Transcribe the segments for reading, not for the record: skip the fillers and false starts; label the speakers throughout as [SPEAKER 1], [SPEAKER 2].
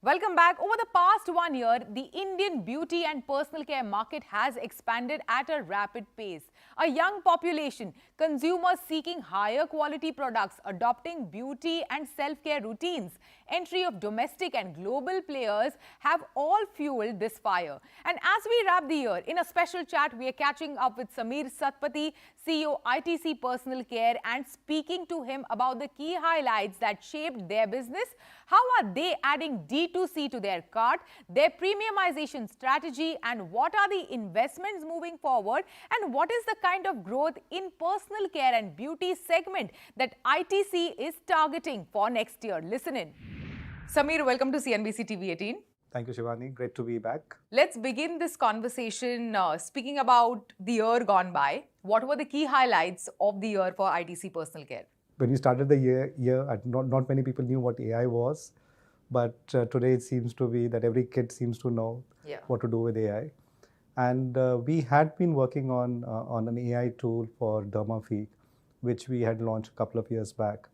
[SPEAKER 1] Welcome back. Over the past 1 year, the Indian beauty and personal care market has expanded at a rapid pace. A young population, consumers seeking higher quality products, adopting beauty and self-care routines, entry of domestic and global players have all fueled this fire. And as we wrap the year, in a special chat, we are catching up with Sameer Satpathy, CEO ITC Personal Care, and speaking to him about the key highlights that shaped their business. How are they adding D2C to their cart, their premiumization strategy, and what are the investments moving forward, and what is the kind of growth in personal care and beauty segment that ITC is targeting for next year? Listen in. Sameer, welcome to CNBC TV 18.
[SPEAKER 2] Thank you, Shivani. Great to be back.
[SPEAKER 1] Let's begin this conversation speaking about the year gone by. What were the key highlights of the year for ITC Personal Care?
[SPEAKER 2] When we started the year not many people knew what AI was, but today it seems to be that every kid seems to know what to do with AI. And we had been working on an AI tool for Dermapeak, which we had launched a couple of years back.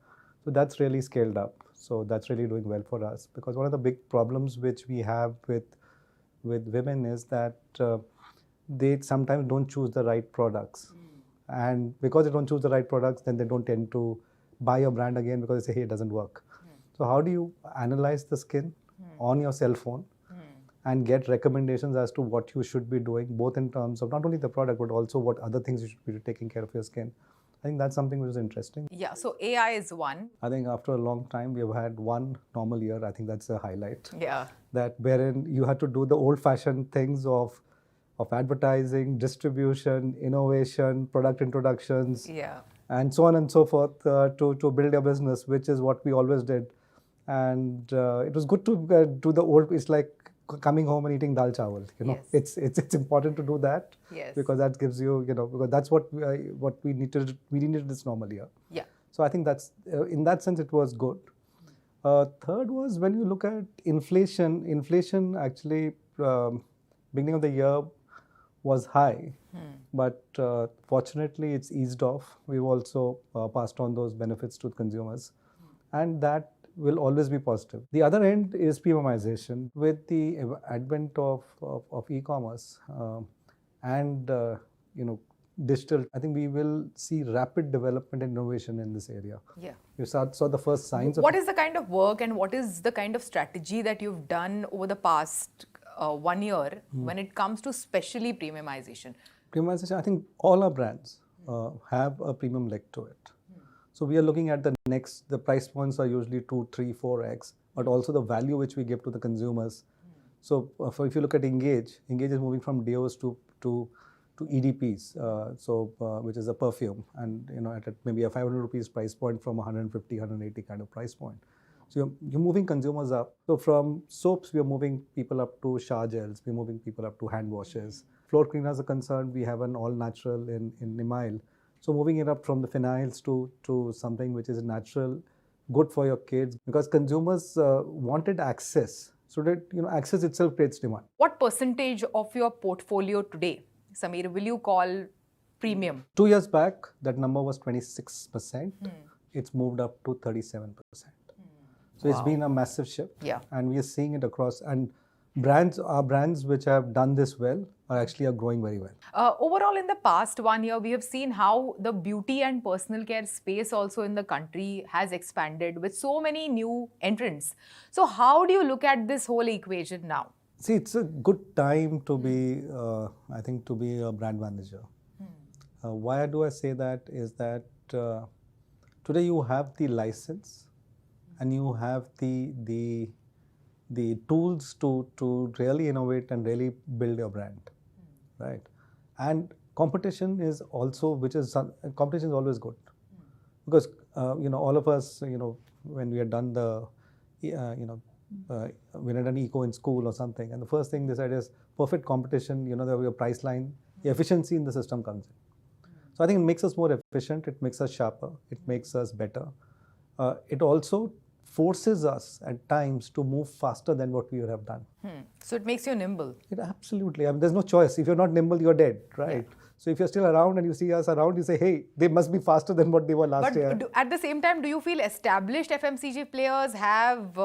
[SPEAKER 2] So that's really scaled up. So that's really doing well for us, because one of the big problems which we have with women is that they sometimes don't choose the right products. And because they don't choose the right products, then they don't tend to buy your brand again because they say, hey, it doesn't work. So how do you analyze the skin on your cell phone and get recommendations as to what you should be doing, both in terms of not only the product, but also what other things you should be taking care of your skin? I think that's something which is interesting.
[SPEAKER 1] Yeah, so AI is one.
[SPEAKER 2] I think after a long time, we've had one normal year. I think that's a highlight.
[SPEAKER 1] Yeah.
[SPEAKER 2] That wherein you had to do the old-fashioned things of advertising, distribution, innovation, product introductions, and so on and so forth to build your business, which is what we always did. And it was good to do the old. It's like coming home and eating dal chawal. It's important to do that because that gives you because that's what we needed. We needed this normal year.
[SPEAKER 1] Yeah.
[SPEAKER 2] So I think that's in that sense it was good. Third was when you look at inflation. Inflation actually beginning of the year was high, but fortunately it's eased off. We've also passed on those benefits to consumers, and that will always be positive. The other end is premiumization. With the advent of e-commerce and digital, I think we will see rapid development and innovation in this area.
[SPEAKER 1] Yeah.
[SPEAKER 2] You saw the first signs of
[SPEAKER 1] what is the kind of work and what is the kind of strategy that you've done over the past 1 year when it comes to especially premiumization?
[SPEAKER 2] Premiumization, I think all our brands have a premium leg to it. So we are looking at the price points are usually 2, 3, 4x, but also the value which we give to the consumers. So if you look at Engage is moving from deos to EDPs, which is a perfume, and at maybe a 500 rupees price point from 150, 180 kind of price point. So you're moving consumers up. So from soaps, we are moving people up to shower gels, we're moving people up to hand washes. Floor cleaners are concerned, we have an all natural in Nemail. So moving it up from the phenyls to something which is natural, good for your kids, because consumers wanted access. So that access itself creates demand.
[SPEAKER 1] What percentage of your portfolio today, Sameer, will you call premium?
[SPEAKER 2] 2 years back, that number was 26%. It's moved up to 37%. So it's been a massive shift.
[SPEAKER 1] Yeah.
[SPEAKER 2] And we are seeing it across. And our brands which have done this well are growing very well.
[SPEAKER 1] Overall, in the past 1 year, we have seen how the beauty and personal care space also in the country has expanded with so many new entrants. So how do you look at this whole equation now?
[SPEAKER 2] See, it's a good time to be, I think, to be a brand manager. Why do I say that is that today you have the license and you have the tools to really innovate and really build your brand, right? And competition is also, competition is always good, because all of us, when we had done when I done eco in school or something, and the first thing they said is perfect competition. Your price line, the efficiency in the system comes in. So I think it makes us more efficient. It makes us sharper. It makes us better. It also forces us at times to move faster than what we would have done.
[SPEAKER 1] So it makes you nimble.
[SPEAKER 2] Absolutely. I mean, there's no choice. If you're not nimble, you're dead, right? Yeah. So if you're still around and you see us around, you say, hey, they must be faster than what they were last year.
[SPEAKER 1] But at the same time, do you feel established FMCG players have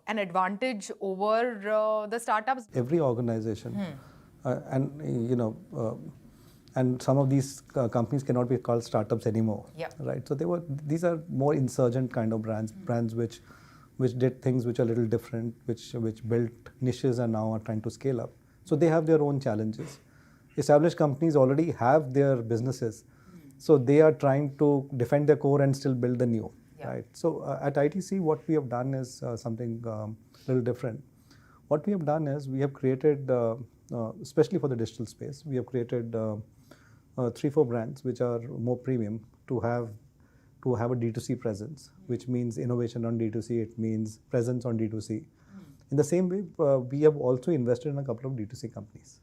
[SPEAKER 1] an advantage over the startups?
[SPEAKER 2] Every organization, and some of these companies cannot be called startups anymore, right? So these are more insurgent kind of brands which did things which are a little different, which built niches and now are trying to scale up. So they have their own challenges. Established companies already have their businesses, so they are trying to defend their core and still build the new, right? So at ITC, what we have done is something a little different. What we have done is we have created, especially for the digital space, we have created 3-4 brands which are more premium to have a D2C presence, which means innovation on D2C, it means presence on D2C. In the same way, we have also invested in a couple of D2C companies.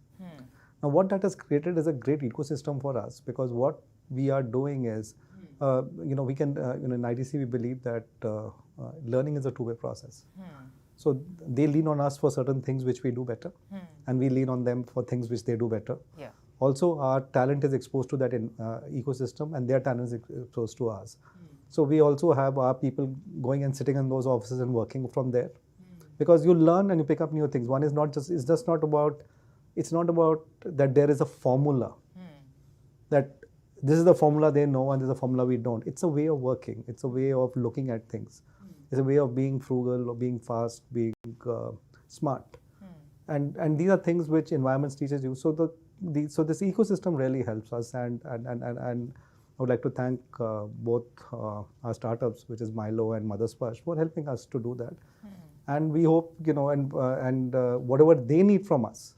[SPEAKER 2] Now, what that has created is a great ecosystem for us, because what we are doing is, we can, in ITC, we believe that learning is a two-way process. So they lean on us for certain things which we do better, and we lean on them for things which they do better. Also, our talent is exposed to that ecosystem, and their talent is exposed to us. So we also have our people going and sitting in those offices and working from there, because you learn and you pick up new things. One is it's not about that there is a formula, that this is the formula they know and this is the formula we don't. It's a way of working. It's a way of looking at things. It's a way of being frugal, or being fast, being smart. And these are things which environments teaches you. So so this ecosystem really helps us, and I would like to thank both our startups, which is Milo and Mother Splash, for helping us to do that. And we hope, and whatever they need from us,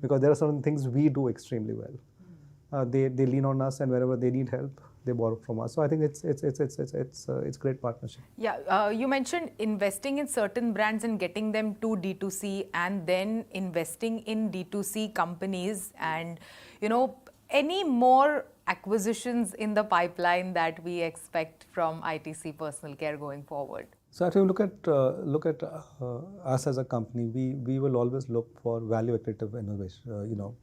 [SPEAKER 2] because there are certain things we do extremely well. They lean on us, and wherever they need help, they borrow from us. So I think it's great partnership.
[SPEAKER 1] Yeah, you mentioned investing in certain brands and getting them to D2C, and then investing in D2C companies, and any more acquisitions in the pipeline that we expect from ITC Personal Care going forward?
[SPEAKER 2] So if you look at us as a company, we will always look for value accretive innovation,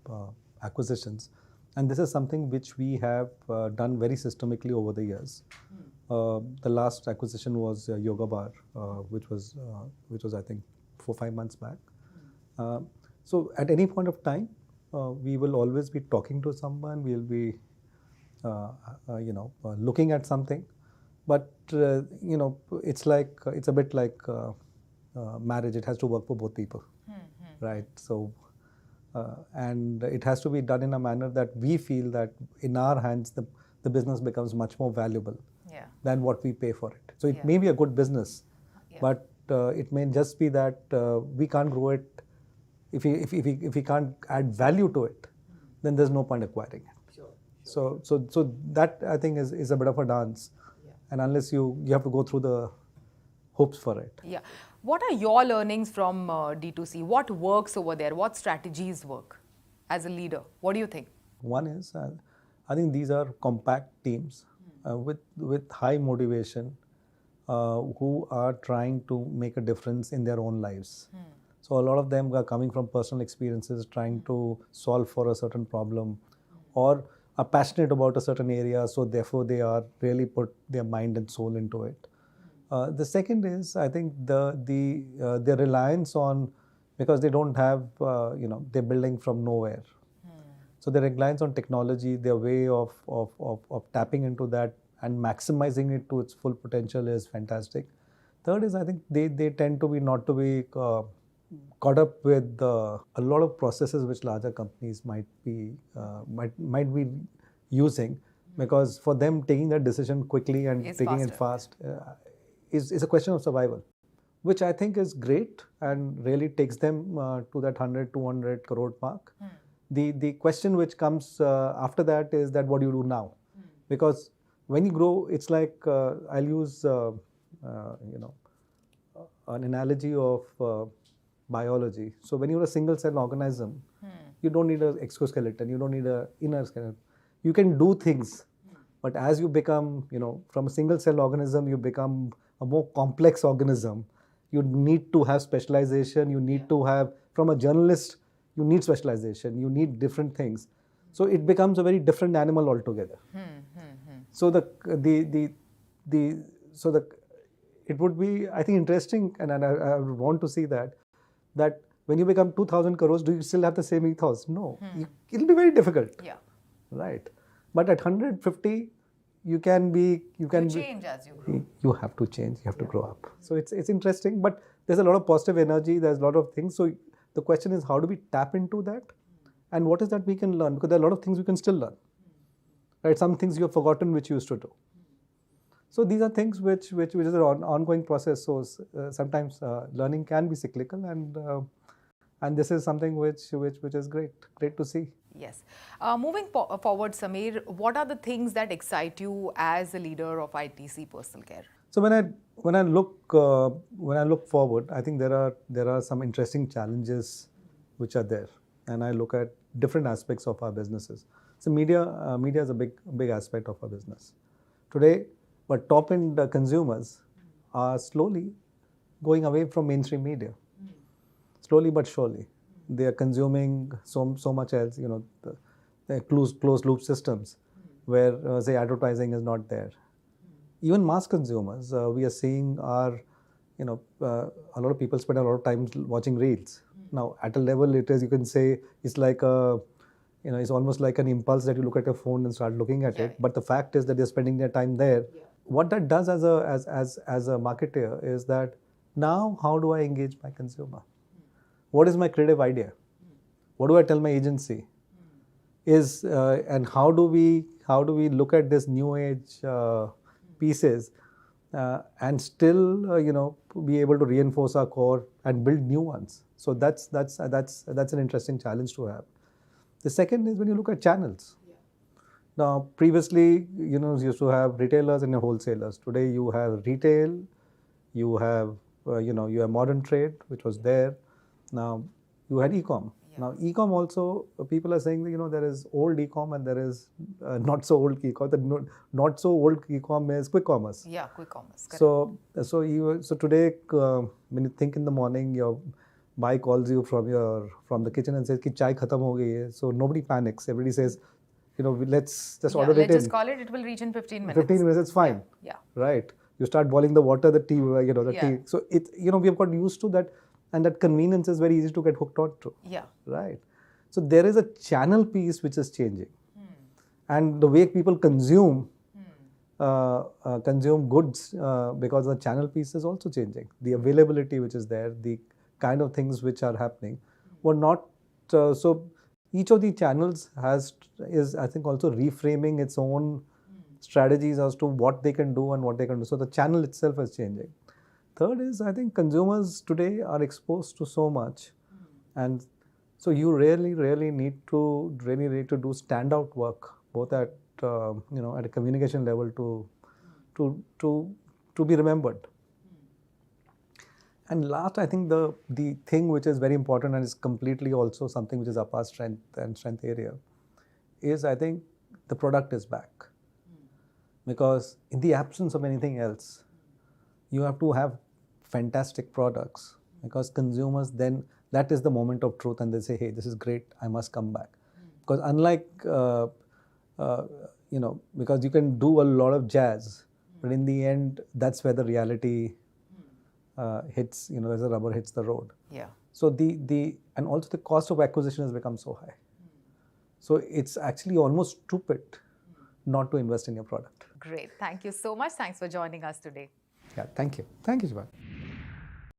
[SPEAKER 2] acquisitions, and this is something which we have done very systemically over the years. The last acquisition was Yoga Bar, which was I think 4-5 months back. So at any point of time, we will always be talking to someone. We'll be looking at something. But it's a bit like marriage. It has to work for both people, right? So, and it has to be done in a manner that we feel that in our hands the business becomes much more valuable than what we pay for it. So it may be a good business, but it may just be that we can't grow it if we can't add value to it. Then there's no point acquiring it. So that, I think, is a bit of a dance. And unless you have to go through the hoops for it.
[SPEAKER 1] Yeah. What are your learnings from D2C? What works over there? What strategies work as a leader? What do you think?
[SPEAKER 2] One is, I think these are compact teams with high motivation who are trying to make a difference in their own lives. So a lot of them are coming from personal experiences, trying to solve for a certain problem, or are passionate about a certain area, so therefore they are really put their mind and soul into it. The second is, I think, their reliance on, because they don't have, they're building from nowhere. So their reliance on technology, their way of tapping into that and maximizing it to its full potential is fantastic. Third is, I think they tend to be not to be caught up with a lot of processes which larger companies might be using, because for them taking that decision quickly and taking it fast is a question of survival, which I think is great and really takes them to that 100-200 crore mark. The question which comes after that is that what do you do now? Because when you grow, it's like I'll use an analogy of biology. So when you're a single cell organism, you don't need an exoskeleton, you don't need an inner skeleton. You can do things, But as you become, from a single cell organism, you become a more complex organism. You need to have specialization. You need to have, from a journalist, you need specialization. You need different things. So it becomes a very different animal altogether. So it would be, I think, interesting, and I would want to see that when you become 2,000 crores, do you still have the same ethos? No, it'll be very difficult.
[SPEAKER 1] Yeah.
[SPEAKER 2] Right. But at 150, you
[SPEAKER 1] change as you grow.
[SPEAKER 2] You have to change. You have to grow up. So it's interesting, but there's a lot of positive energy. There's a lot of things. So the question is, how do we tap into that, and what is that we can learn? Because there are a lot of things we can still learn. Right. Some things you have forgotten which you used to do. So these are things which is an ongoing process. So sometimes learning can be cyclical, and this is something which is great to see.
[SPEAKER 1] Yes. Moving forward, Sameer, what are the things that excite you as a leader of ITC Personal Care?
[SPEAKER 2] So when I look forward, I think there are some interesting challenges which are there, and I look at different aspects of our businesses. So media is a big aspect of our business today. But top-end consumers are slowly going away from mainstream media. Slowly but surely, they are consuming so much else. The closed loop systems, where say advertising is not there. Even mass consumers, we are seeing a lot of people spend a lot of time watching reels. Now, at a level, it is, you can say, it's like it's almost like an impulse that you look at your phone and start looking at it. But the fact is that they're spending their time there. What that does as a marketer is that now, how do I engage my consumer? What is my creative idea? What do I tell my agency? And how do we look at this new age pieces and still be able to reinforce our core and build new ones? So that's an interesting challenge to have. The second is when you look at channels. Now, previously, you used to have retailers and wholesalers. Today, you have retail, you have modern trade, which was there. Now, you had e-com. Now, e-com also, people are saying that, there is old e-com and there is not so old e-com. The not so old e-com is quick commerce.
[SPEAKER 1] Yeah, quick commerce.
[SPEAKER 2] So today, when you think in the morning, your bhai calls you from the kitchen and says ki chai khatam ho gayi hai. So nobody panics. Everybody says, let's just order it in.
[SPEAKER 1] Let's just call it. It will reach in 15 minutes.
[SPEAKER 2] 15 minutes, it's fine.
[SPEAKER 1] Yeah.
[SPEAKER 2] Right. You start boiling the water, the tea, tea. So we have got used to that, and that convenience is very easy to get hooked on to.
[SPEAKER 1] Yeah.
[SPEAKER 2] Right. So there is a channel piece which is changing, and the way people consume goods because the channel piece is also changing. The availability which is there, the kind of things which are happening, were not so. Each of the channels is I think also reframing its own strategies as to what they can do and what they can do. So the channel itself is changing. Third is, I think consumers today are exposed to so much, and so you really need to do standout work, both at at a communication level to be remembered. And last, I think the thing which is very important and is completely also something which is up our strength area is, I think, the product is back. Because in the absence of anything else, you have to have fantastic products, because consumers then, that is the moment of truth, and they say, hey, this is great, I must come back. Because unlike, because you can do a lot of jazz, but in the end, that's where the reality hits, as the rubber hits the road.
[SPEAKER 1] Yeah.
[SPEAKER 2] So and also the cost of acquisition has become so high. So it's actually almost stupid not to invest in your product.
[SPEAKER 1] Great. Thank you so much. Thanks for joining us today.
[SPEAKER 2] Yeah, thank you. Thank you, Shiva.